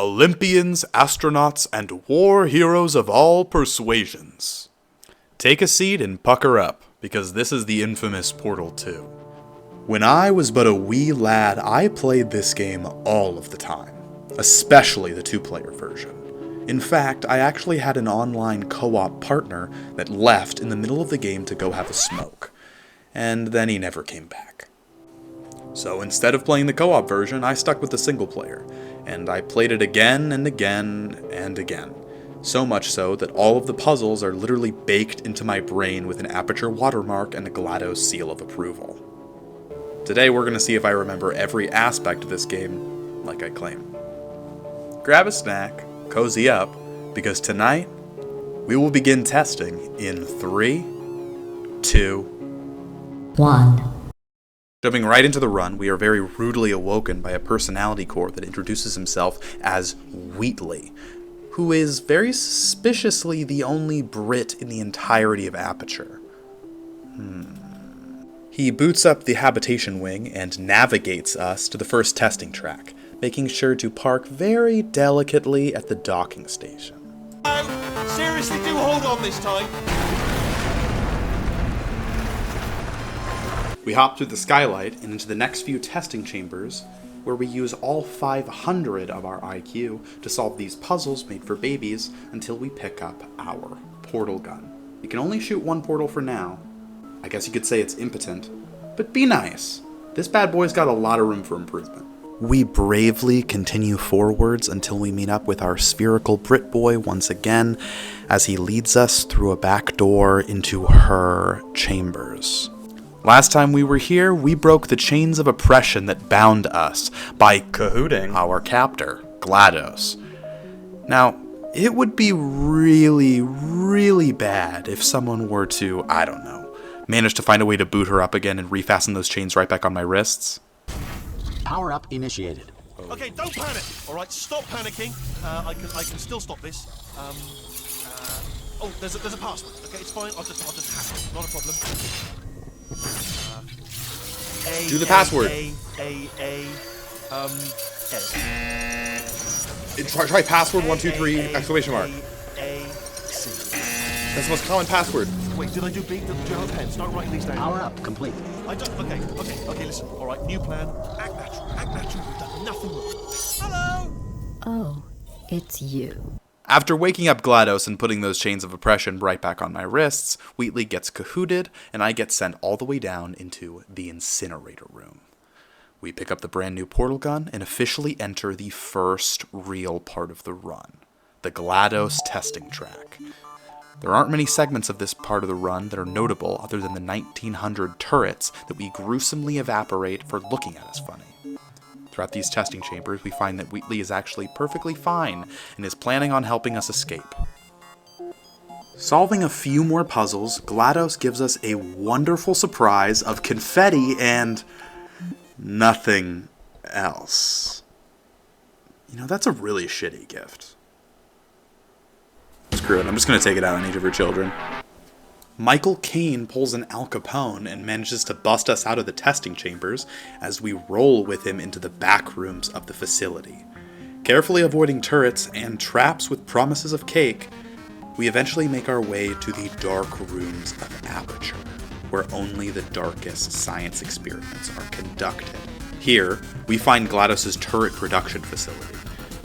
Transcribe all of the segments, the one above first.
Olympians, astronauts, and war heroes of all persuasions. Take a seat and pucker up, because this is the infamous Portal 2. When I was but a wee lad, I played this game all of the time, especially the two-player version. In fact, I actually had an online co-op partner that left in the middle of the game to go have a smoke, and then he never came back. So instead of playing the co-op version, I stuck with the single player, and I played it again and again and again. So much so that all of the puzzles are literally baked into my brain with an Aperture watermark and a GladOS seal of approval. Today we're going to see if I remember every aspect of this game like I claim. Grab a snack, cozy up, because tonight we will begin testing in 3, 2, 1. Jumping right into the run, we are very rudely awoken by a personality core that introduces himself as Wheatley, who is very suspiciously the only Brit in the entirety of Aperture. He boots up the habitation wing and navigates us to the first testing track, making sure to park very delicately at the docking station. Seriously, do hold on this time. We hop through the skylight and into the next few testing chambers, where we use all 500 of our IQ to solve these puzzles made for babies until we pick up our portal gun. You can only shoot one portal for now. I guess you could say it's impotent, but be nice. This bad boy's got a lot of room for improvement. We bravely continue forwards until we meet up with our spherical Brit boy once again, as he leads us through a back door into her chambers. Last time we were here, we broke the chains of oppression that bound us by cahooting our captor, GladOS. Now, it would be really, really bad if someone were to, I don't know, manage to find a way to boot her up again and refasten those chains right back on my wrists. Power up initiated. Okay, don't panic. All right, stop panicking. I can still stop this. Oh, there's a password. Okay, it's fine. I'll just hack it. Not a problem. Do the password. Try password 123 exclamation mark. That's the most common password. Wait, did I do B? Do you have a pen? Start writing these down. Power up complete. I don't. Okay. Listen. All right, new plan. Act natural. You've done nothing wrong. Hello. Oh, it's you. After waking up GladOS and putting those chains of oppression right back on my wrists, Wheatley gets cahooted, and I get sent all the way down into the incinerator room. We pick up the brand new portal gun and officially enter the first real part of the run, the GladOS testing track. There aren't many segments of this part of the run that are notable other than the 1900 turrets that we gruesomely evaporate for looking at as funny. Throughout these testing chambers, we find that Wheatley is actually perfectly fine and is planning on helping us escape. Solving a few more puzzles, GladOS gives us a wonderful surprise of confetti and nothing else. You know, that's a really shitty gift. Screw it, I'm just going to take it out on each of her children. Michael Caine pulls an Al Capone and manages to bust us out of the testing chambers as we roll with him into the back rooms of the facility. Carefully avoiding turrets and traps with promises of cake, we eventually make our way to the dark rooms of Aperture, where only the darkest science experiments are conducted. Here, we find GladOS's turret production facility.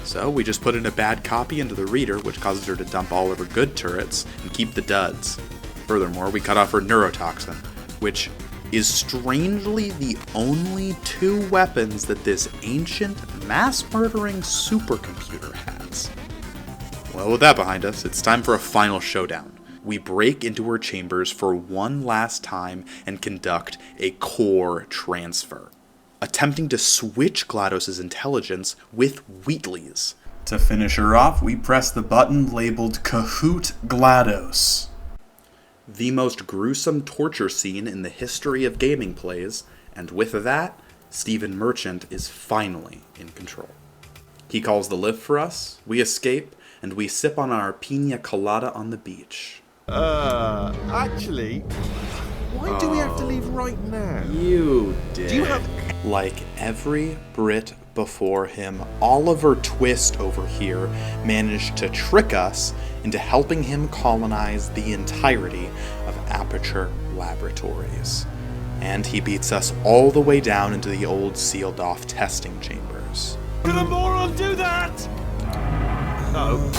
So we just put in a bad copy into the reader, which causes her to dump all of her good turrets and keep the duds. Furthermore, we cut off her neurotoxin, which is strangely the only 2 weapons that this ancient, mass-murdering supercomputer has. Well, with that behind us, it's time for a final showdown. We break into her chambers for one last time and conduct a core transfer, attempting to switch GladOS's intelligence with Wheatley's. To finish her off, we press the button labeled Kahoot GladOS. The most gruesome torture scene in the history of gaming plays, and with that, Stephen Merchant is finally in control. He calls the lift for us, we escape, and we sip on our pina colada on the beach. Actually, why do we have to leave right now? You did. Do you have Like every Brit before him, Oliver Twist over here managed to trick us into helping him colonize the entirety of Aperture Laboratories. And he beats us all the way down into the old sealed-off testing chambers. Could a moron do that? Uh-oh.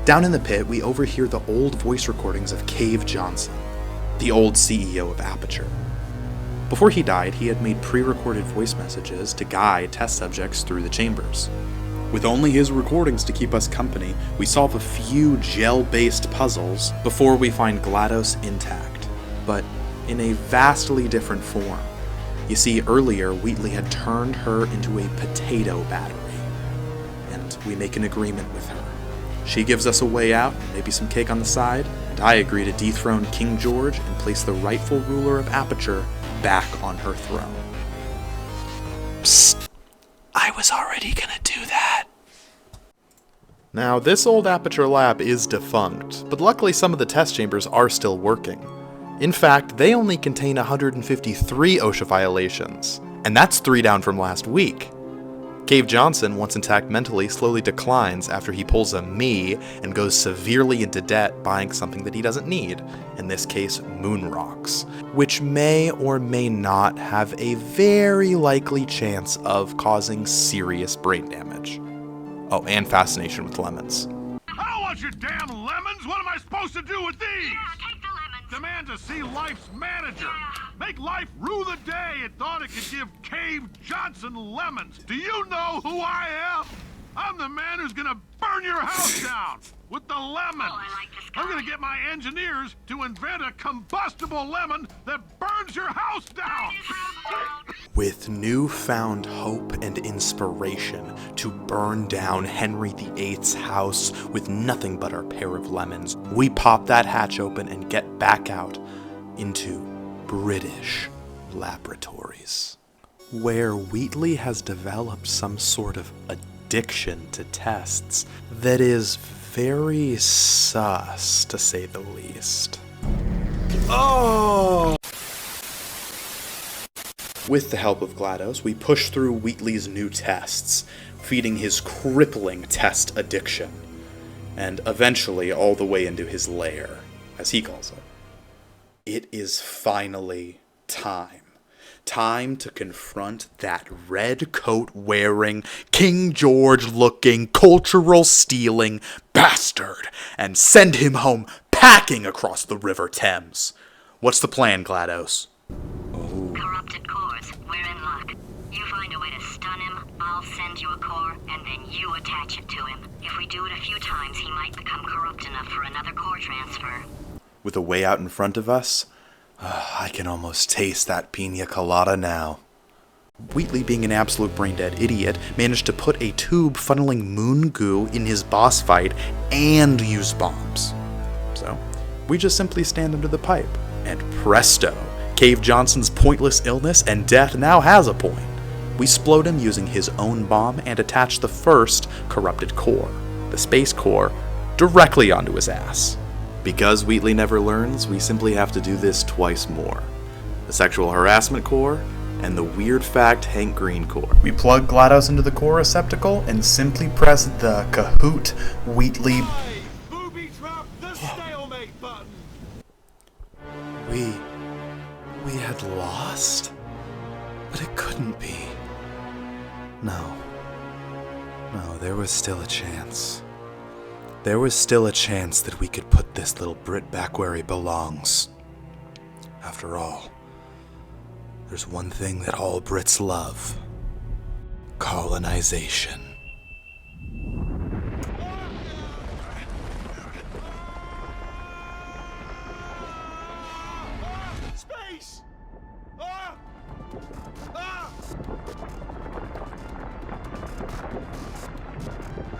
Down in the pit, we overhear the old voice recordings of Cave Johnson, the old CEO of Aperture. Before he died, he had made pre-recorded voice messages to guide test subjects through the chambers. With only his recordings to keep us company, we solve a few gel-based puzzles before we find GladOS intact, but in a vastly different form. You see, earlier, Wheatley had turned her into a potato battery, and we make an agreement with her. She gives us a way out, maybe some cake on the side, and I agree to dethrone King George and place the rightful ruler of Aperture back on her throne. Psst! I was already gonna do that. Now, this old Aperture lab is defunct, but luckily some of the test chambers are still working. In fact, they only contain 153 OSHA violations, and that's 3 down from last week. Cave Johnson, once intact mentally, slowly declines after he pulls a me and goes severely into debt buying something that he doesn't need, in this case, moon rocks, which may or may not have a very likely chance of causing serious brain damage. Oh, and fascination with lemons. I don't want your damn lemons! What am I supposed to do with these? Yeah, take the lemons. Demand to see Life's manager. Make Life rue the day it thought it could give Cave Johnson lemons. Do you know who I am? I'm the man who's gonna burn your house down with the lemons. Oh, I like this guy. I'm gonna get my engineers to invent a combustible lemon that burns your house down. With newfound hope and inspiration to burn down Henry VIII's house with nothing but our pair of lemons, we pop that hatch open and get back out into British laboratories, where Wheatley has developed some sort of addiction to tests that is very sus, to say the least. Oh! With the help of GladOS, we push through Wheatley's new tests, feeding his crippling test addiction, and eventually all the way into his lair, as he calls it. It is finally time. Time to confront that red coat wearing, King George looking, cultural stealing bastard and send him home packing across the River Thames. What's the plan, GladOS? Corrupted cores, we're in luck. You find a way to stun him, I'll send you a core, and then you attach it to him. If we do it a few times, he might become corrupt enough for another core transfer. With a way out in front of us, I can almost taste that pina colada now. Wheatley, being an absolute brain-dead idiot, managed to put a tube funneling moon goo in his boss fight and use bombs. So, we just simply stand under the pipe, and presto, Cave Johnson's pointless illness and death now has a point. We explode him using his own bomb and attach the first corrupted core, the space core, directly onto his ass. Because Wheatley never learns, we simply have to do this twice more. The sexual harassment core, and the weird fact hankering core. We plug GladOS into the core receptacle and simply press the Kahoot Wheatley. Hey, booby trap the stalemate button. We had lost? But it couldn't be. No, there was still a chance. There was still a chance that we could put this little Brit back where he belongs. After all, there's one thing that all Brits love: colonization. Space! Ah! Ah!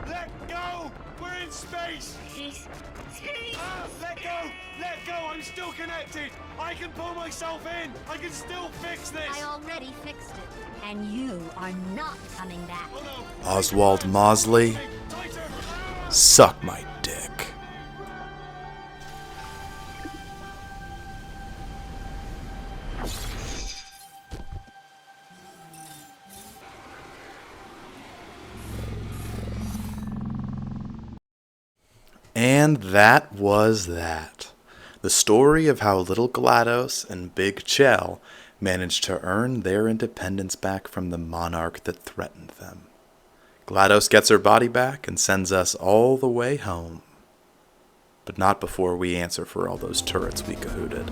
Let go! We're in space! Ah, let go! Let go! I'm still connected! I can pull myself in! I can still fix this! I already fixed it, and you are not coming back. Oh, no. Oswald Mosley, Tighter! suck my dick. And that was that. The story of how little GladOS and Big Chell managed to earn their independence back from the monarch that threatened them. GladOS gets her body back and sends us all the way home. But not before we answer for all those turrets we cahooted.